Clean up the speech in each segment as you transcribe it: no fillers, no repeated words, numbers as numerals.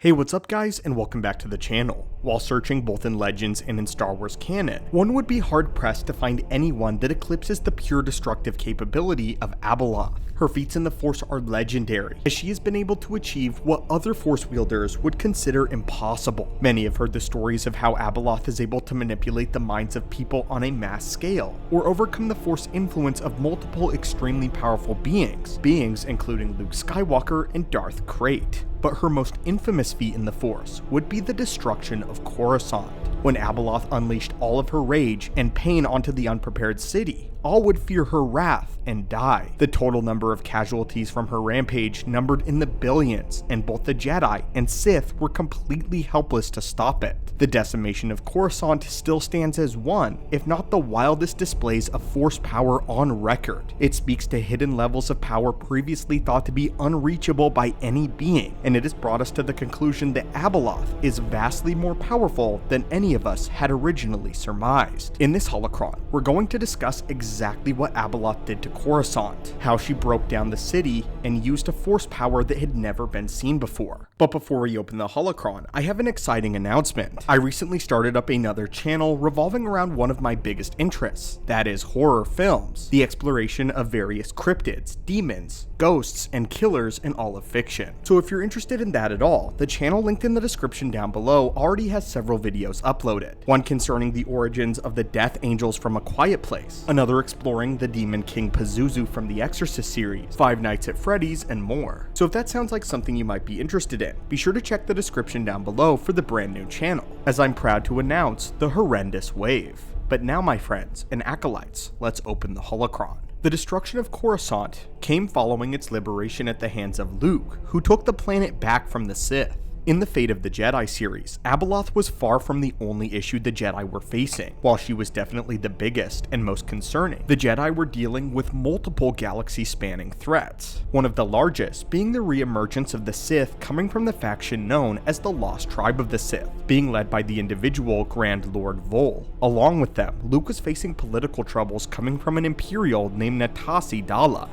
Hey, what's up guys, and welcome back to the channel. While searching both in Legends and in Star Wars canon, one would be hard pressed to find anyone that eclipses the pure destructive capability of Abeloth. Her feats in the Force are legendary, as she has been able to achieve what other Force wielders would consider impossible. Many have heard the stories of how Abeloth is able to manipulate the minds of people on a mass scale, or overcome the Force influence of multiple extremely powerful beings including Luke Skywalker and Darth Krayt. But her most infamous feat in the Force would be the destruction of Coruscant, when Abeloth unleashed all of her rage and pain onto the unprepared city. All would fear her wrath and die. The total number of casualties from her rampage numbered in the billions, and both the Jedi and Sith were completely helpless to stop it. The decimation of Coruscant still stands as one, if not the wildest displays of Force power on record. It speaks to hidden levels of power previously thought to be unreachable by any being, and it has brought us to the conclusion that Abeloth is vastly more powerful than any of us had originally surmised. In this holocron, we're going to discuss exactly what Abeloth did to Coruscant, how she broke down the city, and used a Force power that had never been seen before. But before we open the holocron, I have an exciting announcement. I recently started up another channel revolving around one of my biggest interests, that is horror films, the exploration of various cryptids, demons, ghosts, and killers in all of fiction. So if you're interested in that at all, the channel linked in the description down below already has several videos uploaded. One concerning the origins of the Death Angels from A Quiet Place, another exploring the Demon King Pazuzu from the Exorcist series, Five Nights at Freddy's, and more. So if that sounds like something you might be interested in, be sure to check the description down below for the brand new channel, as I'm proud to announce the horrendous wave. But now, my friends and acolytes, let's open the holocron. The destruction of Coruscant came following its liberation at the hands of Luke, who took the planet back from the Sith. In the Fate of the Jedi series, Abeloth was far from the only issue the Jedi were facing. While she was definitely the biggest and most concerning, the Jedi were dealing with multiple galaxy-spanning threats, one of the largest being the re-emergence of the Sith coming from the faction known as the Lost Tribe of the Sith, being led by the individual Grand Lord Vol. Along with them, Luke was facing political troubles coming from an Imperial named Natasi Dala,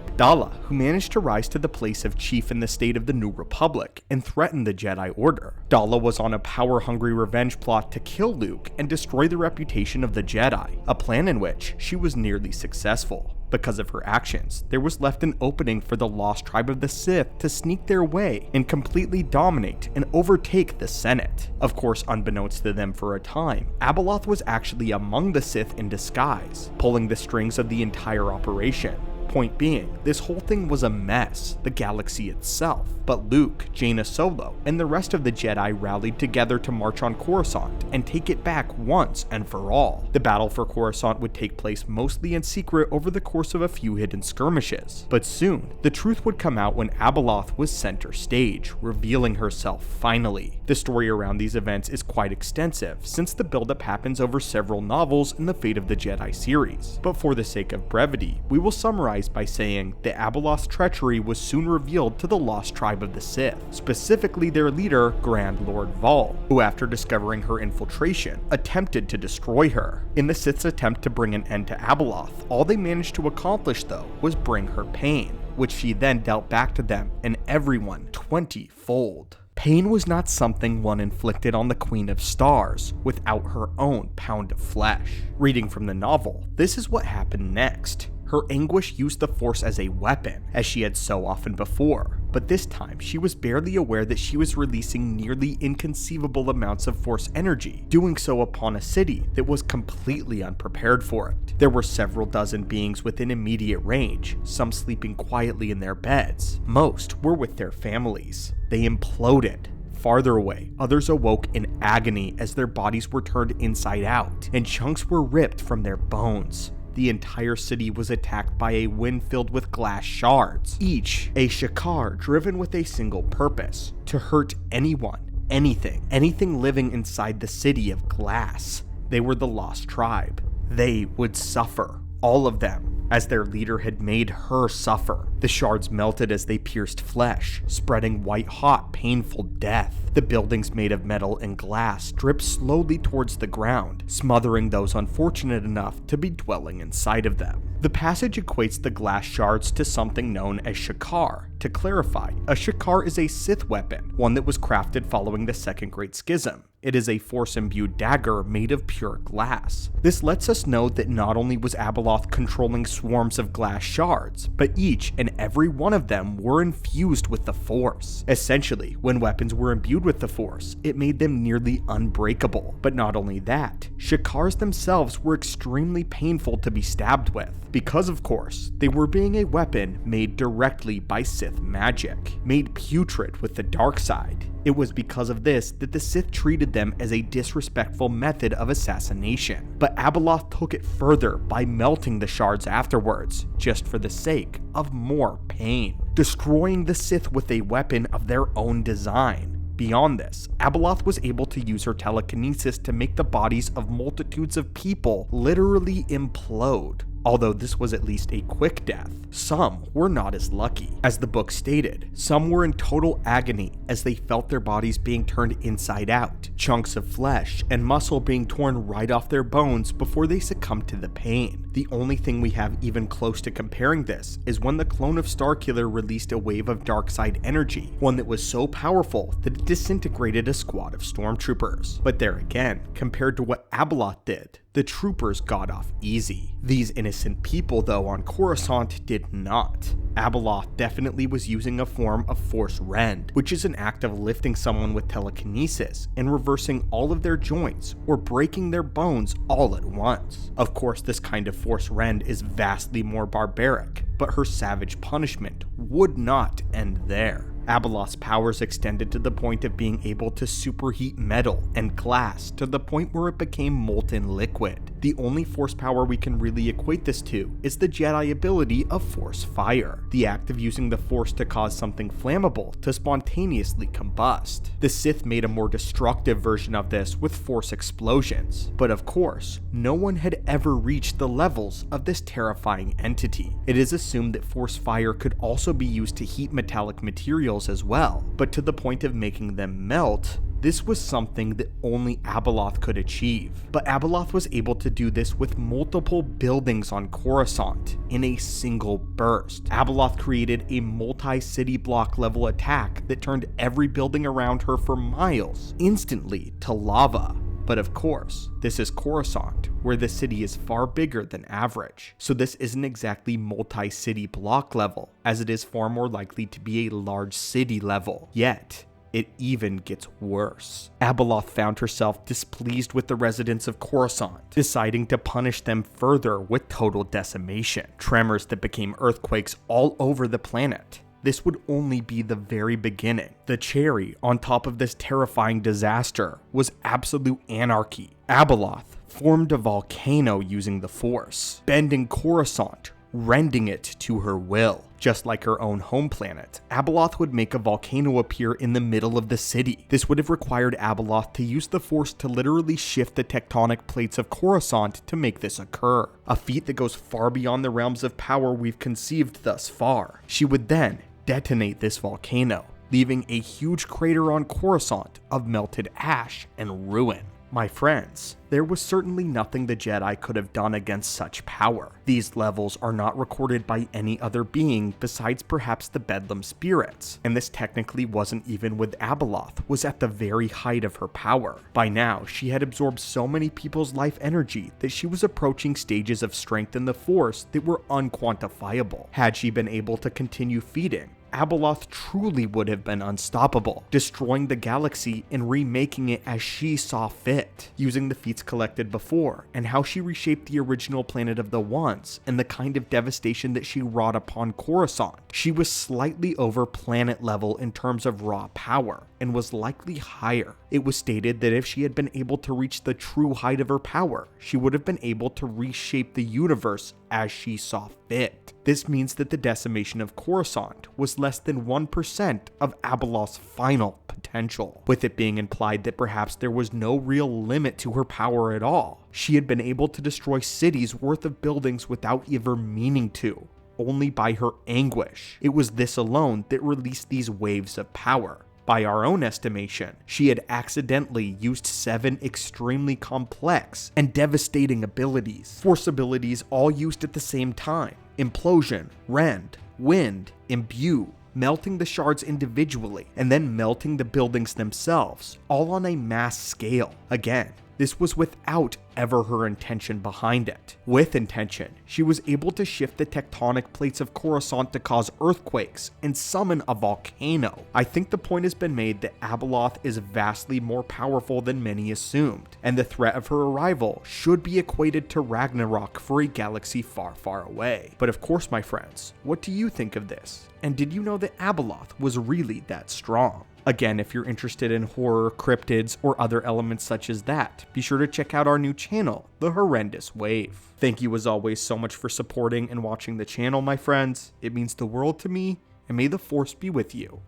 who managed to rise to the place of chief in the state of the New Republic and threaten the Jedi Order. Dala was on a power-hungry revenge plot to kill Luke and destroy the reputation of the Jedi, a plan in which she was nearly successful. Because of her actions, there was left an opening for the Lost Tribe of the Sith to sneak their way and completely dominate and overtake the Senate. Of course, unbeknownst to them for a time, Abeloth was actually among the Sith in disguise, pulling the strings of the entire operation. Point being, this whole thing was a mess, the galaxy itself. But Luke, Jaina Solo, and the rest of the Jedi rallied together to march on Coruscant and take it back once and for all. The battle for Coruscant would take place mostly in secret over the course of a few hidden skirmishes. But soon, the truth would come out when Abeloth was center stage, revealing herself finally. The story around these events is quite extensive, since the buildup happens over several novels in the Fate of the Jedi series. But for the sake of brevity, we will summarize by saying that Abeloth's treachery was soon revealed to the Lost Tribe of the Sith, specifically their leader, Grand Lord Vol, who after discovering her infiltration, attempted to destroy her. In the Sith's attempt to bring an end to Abeloth, all they managed to accomplish though was bring her pain, which she then dealt back to them and everyone 20-fold. Pain was not something one inflicted on the Queen of Stars without her own pound of flesh. Reading from the novel, this is what happened next. Her anguish used the Force as a weapon, as she had so often before, but this time she was barely aware that she was releasing nearly inconceivable amounts of Force energy, doing so upon a city that was completely unprepared for it. There were several dozen beings within immediate range, some sleeping quietly in their beds. Most were with their families. They imploded. Farther away, others awoke in agony as their bodies were turned inside out, and chunks were ripped from their bones. The entire city was attacked by a wind filled with glass shards, each a shakar driven with a single purpose: to hurt anyone, anything living inside the city of glass. They were the Lost Tribe. They would suffer, all of them, as their leader had made her suffer. The shards melted as they pierced flesh, spreading white-hot, painful death. The buildings made of metal and glass dripped slowly towards the ground, smothering those unfortunate enough to be dwelling inside of them. The passage equates the glass shards to something known as shakar, to clarify, a shakar is a Sith weapon, one that was crafted following the Second Great Schism. It is a Force-imbued dagger made of pure glass. This lets us know that not only was Abeloth controlling swarms of glass shards, but each and every one of them were infused with the Force. Essentially, when weapons were imbued with the Force, it made them nearly unbreakable. But not only that, shakars themselves were extremely painful to be stabbed with, because of course, they were being a weapon made directly by Sith magic, made putrid with the dark side. It was because of this that the Sith treated them as a disrespectful method of assassination. But Abeloth took it further by melting the shards afterwards, just for the sake of more pain, destroying the Sith with a weapon of their own design. Beyond this, Abeloth was able to use her telekinesis to make the bodies of multitudes of people literally implode. Although this was at least a quick death, some were not as lucky. As the book stated, some were in total agony as they felt their bodies being turned inside out, chunks of flesh and muscle being torn right off their bones before they succumbed to the pain. The only thing we have even close to comparing this is when the clone of Starkiller released a wave of dark side energy, one that was so powerful that it disintegrated a squad of stormtroopers. But there again, compared to what Abeloth did, the troopers got off easy. These innocent people, though, on Coruscant did not. Abeloth definitely was using a form of Force Rend, which is an act of lifting someone with telekinesis and reversing all of their joints or breaking their bones all at once. Of course, this kind of Force Rend is vastly more barbaric, but her savage punishment would not end there. Abeloth's powers extended to the point of being able to superheat metal and glass to the point where it became molten liquid. The only Force power we can really equate this to is the Jedi ability of Force Fire, the act of using the Force to cause something flammable to spontaneously combust. The Sith made a more destructive version of this with Force explosions, but of course, no one had ever reached the levels of this terrifying entity. It is assumed that Force Fire could also be used to heat metallic materials as well, but to the point of making them melt, this was something that only Abeloth could achieve. But Abeloth was able to do this with multiple buildings on Coruscant in a single burst. Abeloth created a multi-city block level attack that turned every building around her for miles instantly to lava. But of course, this is Coruscant, where the city is far bigger than average, so this isn't exactly multi-city block level, as it is far more likely to be a large city level. Yet, it even gets worse. Abeloth found herself displeased with the residents of Coruscant, deciding to punish them further with total decimation, tremors that became earthquakes all over the planet. This would only be the very beginning. The cherry on top of this terrifying disaster was absolute anarchy. Abeloth formed a volcano using the Force, bending Coruscant, rending it to her will. Just like her own home planet, Abeloth would make a volcano appear in the middle of the city. This would have required Abeloth to use the Force to literally shift the tectonic plates of Coruscant to make this occur, a feat that goes far beyond the realms of power we've conceived thus far. She would then detonate this volcano, leaving a huge crater on Coruscant of melted ash and ruin. My friends, there was certainly nothing the Jedi could have done against such power. These levels are not recorded by any other being besides perhaps the Bedlam spirits, and this technically wasn't even with Abeloth, was at the very height of her power. By now, she had absorbed so many people's life energy that she was approaching stages of strength in the Force that were unquantifiable. Had she been able to continue feeding, Abeloth truly would have been unstoppable, destroying the galaxy and remaking it as she saw fit, using the feats collected before, and how she reshaped the original planet of the Ones, and the kind of devastation that she wrought upon Coruscant. She was slightly over planet level in terms of raw power, and was likely higher. It was stated that if she had been able to reach the true height of her power, she would have been able to reshape the universe as she saw fit. This means that the decimation of Coruscant was less than 1% of Abeloth's final potential, with it being implied that perhaps there was no real limit to her power at all. She had been able to destroy cities worth of buildings without ever meaning to, only by her anguish. It was this alone that released these waves of power. By our own estimation, she had accidentally used 7 extremely complex and devastating abilities. Force abilities all used at the same time: implosion, rend, wind, imbue, melting the shards individually, and then melting the buildings themselves, all on a mass scale. Again, this was without ever her intention behind it. With intention, she was able to shift the tectonic plates of Coruscant to cause earthquakes and summon a volcano. I think the point has been made that Abeloth is vastly more powerful than many assumed, and the threat of her arrival should be equated to Ragnarok for a galaxy far, far away. But of course, my friends, what do you think of this? And did you know that Abeloth was really that strong? Again, if you're interested in horror, cryptids, or other elements such as that, be sure to check out our new channel, The Horrendous Wave. Thank you as always so much for supporting and watching the channel, my friends. It means the world to me, and may the Force be with you